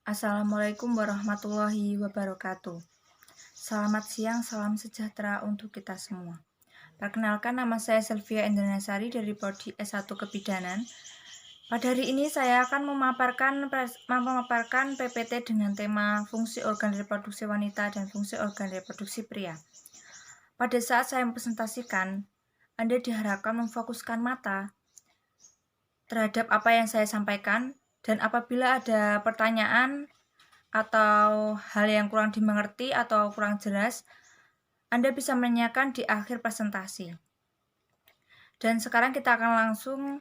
Assalamualaikum warahmatullahi wabarakatuh. Selamat siang, salam sejahtera untuk kita semua. Perkenalkan, nama saya Selvia Indranasari dari Prodi S1 Kebidanan. Pada hari ini saya akan memaparkan PPT dengan tema fungsi organ reproduksi wanita dan fungsi organ reproduksi pria. Pada saat saya mempresentasikan, Anda diharapkan memfokuskan mata terhadap apa yang saya sampaikan, dan apabila ada pertanyaan atau hal yang kurang dimengerti atau kurang jelas, Anda bisa menanyakan di akhir presentasi. Dan sekarang kita akan langsung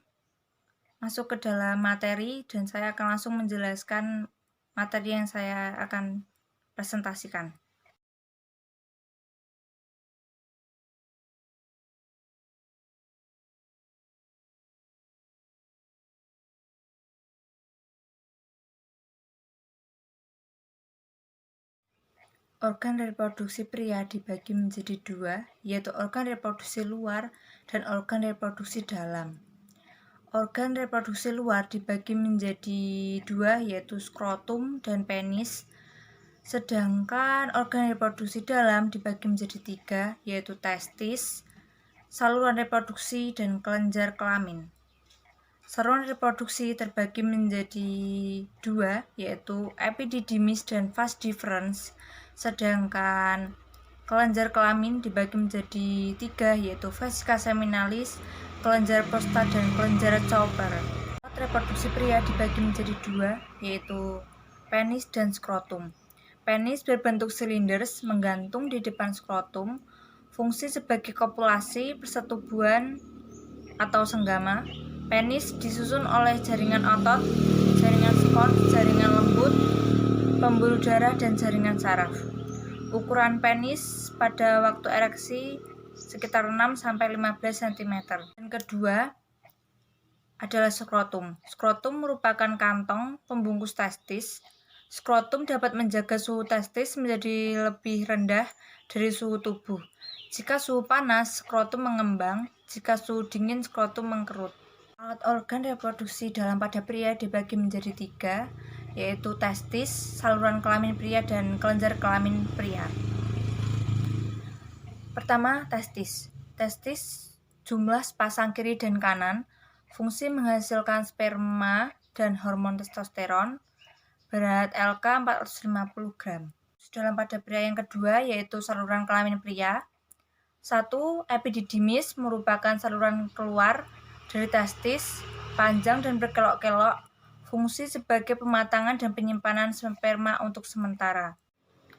masuk ke dalam materi, dan saya akan langsung menjelaskan materi yang saya akan presentasikan. Organ reproduksi pria dibagi menjadi dua, yaitu organ reproduksi luar dan organ reproduksi dalam. Organ reproduksi luar dibagi menjadi dua, yaitu skrotum dan penis. Sedangkan organ reproduksi dalam dibagi menjadi tiga, yaitu testis, saluran reproduksi, dan kelenjar kelamin. Saluran reproduksi terbagi menjadi dua, yaitu epididymis dan vas deferens. Sedangkan kelenjar kelamin dibagi menjadi tiga, yaitu vesica seminalis, kelenjar prostat, dan kelenjar Cowper. Alat reproduksi pria dibagi menjadi dua, yaitu penis dan skrotum. Penis berbentuk silinders menggantung di depan skrotum, fungsi sebagai kopulasi, persetubuhan atau senggama. Penis disusun oleh jaringan otot, jaringan spons, jaringan lembut, pembuluh darah, dan jaringan saraf. Ukuran penis pada waktu ereksi sekitar 6-15 cm. Yang kedua adalah skrotum. Skrotum merupakan kantong pembungkus testis. Skrotum dapat menjaga suhu testis menjadi lebih rendah dari suhu tubuh. Jika suhu panas, skrotum mengembang. Jika suhu dingin, skrotum mengkerut. Alat organ reproduksi dalam pada pria dibagi menjadi tiga, yaitu testis, saluran kelamin pria, dan kelenjar kelamin pria. Pertama, testis. Testis jumlah sepasang kiri dan kanan, fungsi menghasilkan sperma dan hormon testosteron, berat LK 450 gram. Dalam pada pria yang kedua, yaitu saluran kelamin pria. 1. Epididymis merupakan saluran keluar dari testis, panjang dan berkelok-kelok, fungsi sebagai pematangan dan penyimpanan sperma untuk sementara.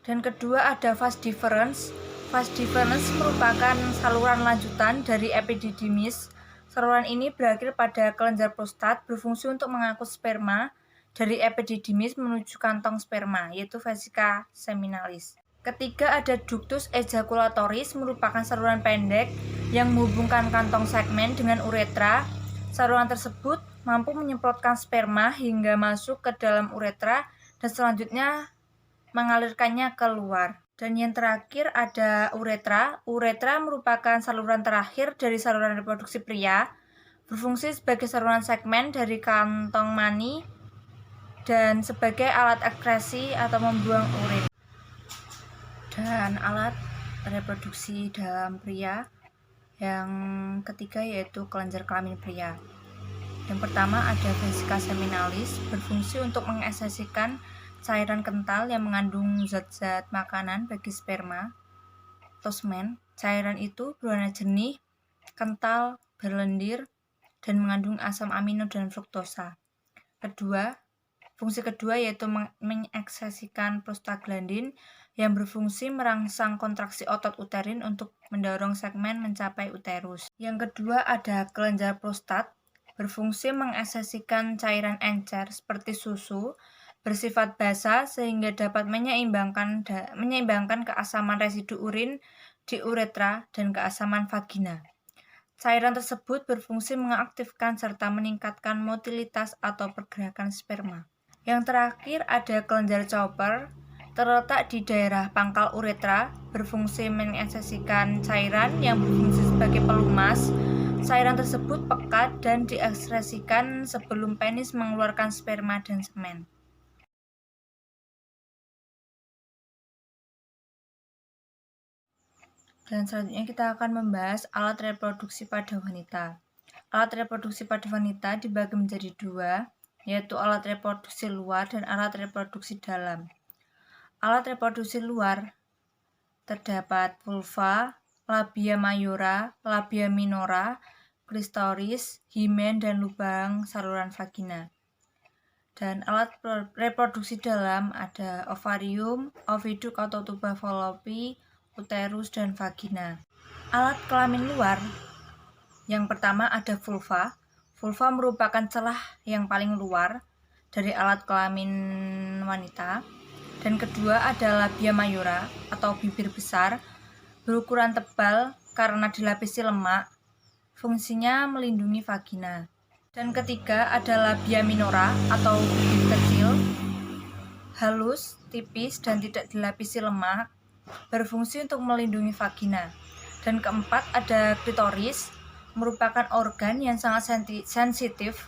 Dan kedua ada vas deferens. Vas deferens merupakan saluran lanjutan dari epididymis. Saluran ini berakhir pada kelenjar prostat, berfungsi untuk mengangkut sperma dari epididymis menuju kantong sperma, yaitu vesica seminalis. Ketiga ada ductus ejaculatoris, merupakan saluran pendek yang menghubungkan kantong segmen dengan uretra. Saluran tersebut mampu menyemprotkan sperma hingga masuk ke dalam uretra dan selanjutnya mengalirkannya keluar. Dan yang terakhir ada uretra. Uretra merupakan saluran terakhir dari saluran reproduksi pria, berfungsi sebagai saluran segmen dari kantong mani dan sebagai alat ekskresi atau membuang urin. Dan alat reproduksi dalam pria yang ketiga yaitu kelenjar kelamin pria. Yang pertama ada vesica seminalis, berfungsi untuk mengekspresikan cairan kental yang mengandung zat-zat makanan bagi sperma atau semen. Cairan itu berwarna jernih, kental, berlendir, dan mengandung asam amino dan fruktosa. Fungsi kedua yaitu mengekspresikan prostaglandin yang berfungsi merangsang kontraksi otot uterin untuk mendorong segmen mencapai uterus. Yang kedua ada kelenjar prostat, berfungsi mengekspresikan cairan encer seperti susu, bersifat basa sehingga dapat menyeimbangkan keasaman residu urin di uretra dan keasaman vagina. Cairan tersebut berfungsi mengaktifkan serta meningkatkan motilitas atau pergerakan sperma. Yang terakhir ada kelenjar Cowper, terletak di daerah pangkal uretra, berfungsi mengekspresikan cairan yang berfungsi sebagai pelumas. Cairan tersebut pekat dan diekspresikan sebelum penis mengeluarkan sperma dan semen. Dan selanjutnya kita akan membahas alat reproduksi pada wanita. Alat reproduksi pada wanita dibagi menjadi dua, yaitu alat reproduksi luar dan alat reproduksi dalam. Alat reproduksi luar terdapat vulva, labia mayora, labia minora, klitoris, himen, dan lubang saluran vagina. Dan alat reproduksi dalam ada ovarium, oviduk atau tuba fallopi, uterus, dan vagina. Alat kelamin luar yang pertama ada vulva. Vulva merupakan celah yang paling luar dari alat kelamin wanita. Dan kedua ada labia mayora atau bibir besar, berukuran tebal karena dilapisi lemak, fungsinya melindungi vagina. Dan ketiga ada labia minora atau bibir kecil, halus, tipis, dan tidak dilapisi lemak, berfungsi untuk melindungi vagina. Dan keempat ada klitoris, merupakan organ yang sangat sensitif,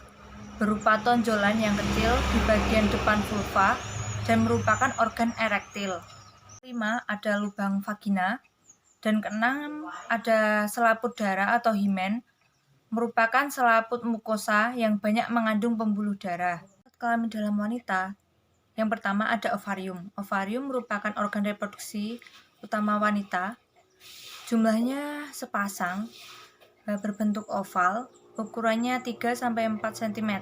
berupa tonjolan yang kecil di bagian depan vulva dan merupakan organ erektil. Kelima ada lubang vagina, dan keenam ada selaput darah atau himen, merupakan selaput mukosa yang banyak mengandung pembuluh darah. Kelamin dalam wanita, yang pertama ada ovarium. Ovarium merupakan organ reproduksi utama wanita. Jumlahnya sepasang, berbentuk oval, ukurannya 3-4 cm,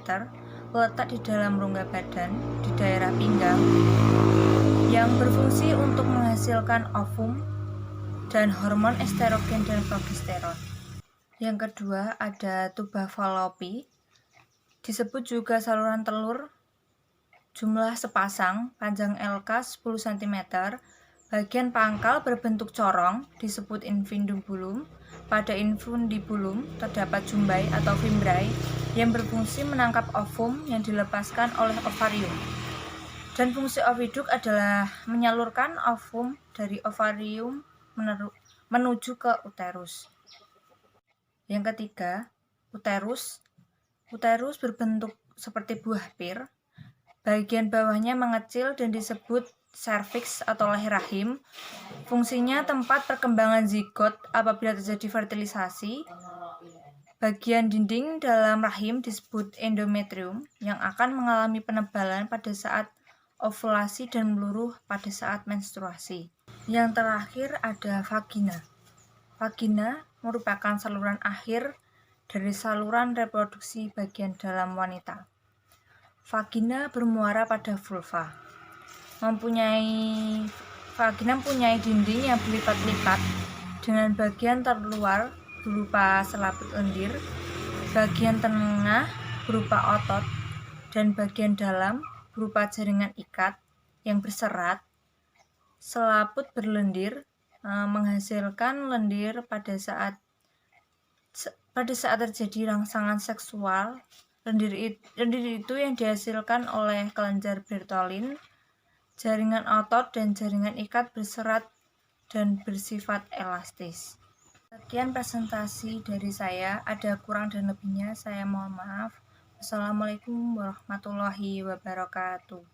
letak di dalam rongga badan di daerah pinggang, yang berfungsi untuk menghasilkan ovum dan hormon estrogen dan progesteron. Yang kedua ada tuba fallopi, disebut juga saluran telur, jumlah sepasang, panjang LK 10 cm, bagian pangkal berbentuk corong, disebut infundibulum. Pada infundibulum terdapat jumbai atau fimbriae yang berfungsi menangkap ovum yang dilepaskan oleh ovarium. Dan fungsi oviduk adalah menyalurkan ovum dari ovarium menuju ke uterus. Yang ketiga, uterus. Uterus berbentuk seperti buah pir. Bagian bawahnya mengecil dan disebut serviks atau leher rahim. Fungsinya tempat perkembangan zigot apabila terjadi fertilisasi. Bagian dinding dalam rahim disebut endometrium yang akan mengalami penebalan pada saat ovulasi dan meluruh pada saat menstruasi. Yang terakhir ada vagina. Vagina merupakan saluran akhir dari saluran reproduksi bagian dalam wanita. Vagina bermuara pada vulva. Vagina mempunyai dinding yang berlipat-lipat dengan bagian terluar berupa selaput lendir, bagian tengah berupa otot, dan bagian dalam berupa jaringan ikat yang berserat. Selaput berlendir menghasilkan lendir pada saat terjadi rangsangan seksual. Lendir itu yang dihasilkan oleh kelenjar Bartholin, jaringan otot dan jaringan ikat berserat dan bersifat elastis. Sekian presentasi dari saya, ada kurang dan lebihnya saya mohon maaf. Wassalamualaikum warahmatullahi wabarakatuh.